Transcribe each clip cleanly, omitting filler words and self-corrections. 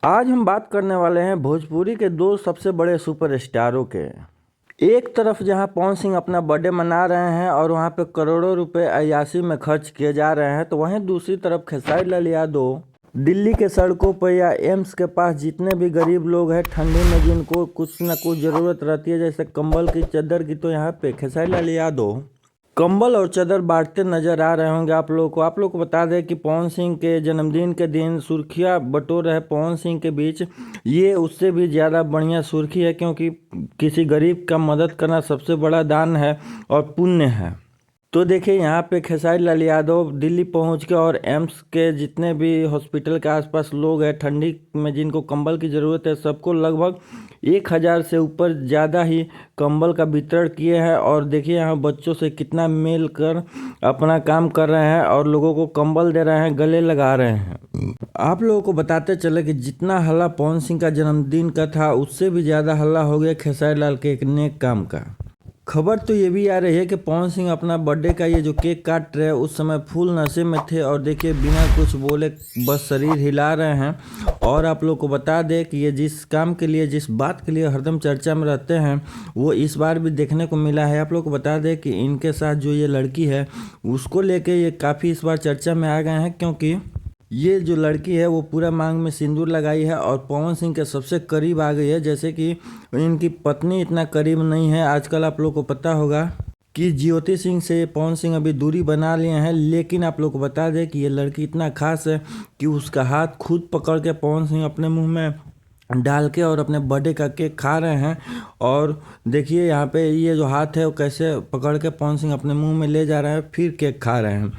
आज हम बात करने वाले हैं भोजपुरी के दो सबसे बड़े सुपरस्टारों के। एक तरफ जहां पवन सिंह अपना बर्थडे मना रहे हैं और वहां पे करोड़ों रुपए अय्याशी में खर्च किए जा रहे हैं, तो वहीं दूसरी तरफ खेसारी लाल यादव दिल्ली के सड़कों पर या एम्स के पास जितने भी गरीब लोग हैं ठंडी में जिनको कुछ ना कुछ ज़रूरत रहती है, जैसे कंबल की, चादर की, तो यहाँ पे खेसारी लाल यादव कंबल और चादर बांटते नजर आ रहे होंगे आप लोगों को। बता दें कि पवन सिंह के जन्मदिन के दिन सुर्खियाँ बटोर रहे पवन सिंह के बीच। ये उससे भी ज़्यादा बढ़िया सुर्खी है, क्योंकि किसी गरीब का मदद करना सबसे बड़ा दान है और पुण्य है। तो देखिए यहाँ पे खेसारी लाल यादव दिल्ली पहुँच के और एम्स के जितने भी हॉस्पिटल के आसपास लोग हैं ठंडी में जिनको कंबल की ज़रूरत है, सबको लगभग 1000 से ऊपर ज़्यादा ही कंबल का वितरण किए हैं। और देखिए यहाँ बच्चों से कितना मिल कर अपना काम कर रहे हैं और लोगों को कंबल दे रहे हैं, गले लगा रहे हैं। आप लोगों को बताते चले कि जितना हल्ला पवन सिंह का जन्मदिन का था, उससे भी ज़्यादा हल्ला हो गया खेसारी लाल के एक नेक काम का। खबर तो ये भी आ रही है कि पवन सिंह अपना बर्थडे का ये जो केक काट रहे हैं उस समय फुल नशे में थे और देखिए बिना कुछ बोले बस शरीर हिला रहे हैं। और आप लोग को बता दें कि ये जिस काम के लिए, जिस बात के लिए हरदम चर्चा में रहते हैं, वो इस बार भी देखने को मिला है। आप लोग को बता दें कि इनके साथ जो ये लड़की है उसको लेके ये काफ़ी इस बार चर्चा में आ गए हैं, क्योंकि ये जो लड़की है वो पूरा मांग में सिंदूर लगाई है और पवन सिंह के सबसे करीब आ गई है। जैसे कि इनकी पत्नी इतना करीब नहीं है। आजकल आप लोग को पता होगा कि ज्योति सिंह से पवन सिंह अभी दूरी बना लिए हैं, लेकिन आप लोग को बता दें कि ये लड़की इतना खास है कि उसका हाथ खुद पकड़ के पवन सिंह अपने मुंह में डाल के और अपने बर्थडे का केक खा रहे हैं। और देखिए यहाँ पे ये जो हाथ है वो कैसे पकड़ के पवन सिंह अपने मुंह में ले जा रहे हैं, फिर केक खा रहे हैं।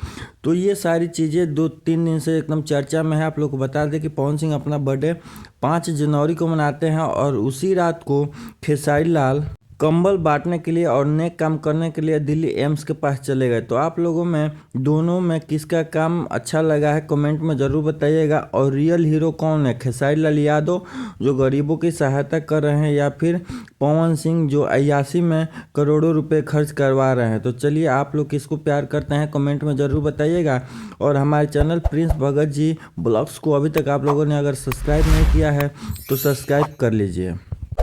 तो ये सारी चीज़ें 2-3 दिन से एकदम चर्चा में है। आप लोग को बता दें कि पवन सिंह अपना बर्थडे 5 जनवरी को मनाते हैं और उसी रात को खेसारी लाल कंबल बांटने के लिए और नेक काम करने के लिए दिल्ली एम्स के पास चले गए। तो आप लोगों में दोनों में किसका काम अच्छा लगा है कमेंट में ज़रूर बताइएगा। और रियल हीरो कौन है, खेसारी लाल यादव जो गरीबों की सहायता कर रहे हैं, या फिर पवन सिंह जो अय्याशी में करोड़ों रुपए खर्च करवा रहे हैं? तो चलिए आप लोग किसको प्यार करते हैं कमेंट में ज़रूर बताइएगा। और हमारे channel Prince Bhagat ji blogs को अभी तक आप लोगों ने अगर सब्सक्राइब नहीं किया है तो सब्सक्राइब कर लीजिए।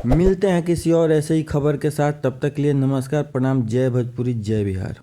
मिलते हैं किसी और ऐसे ही खबर के साथ, तब तक के लिए नमस्कार, प्रणाम, जय भोजपुरी, जय बिहार।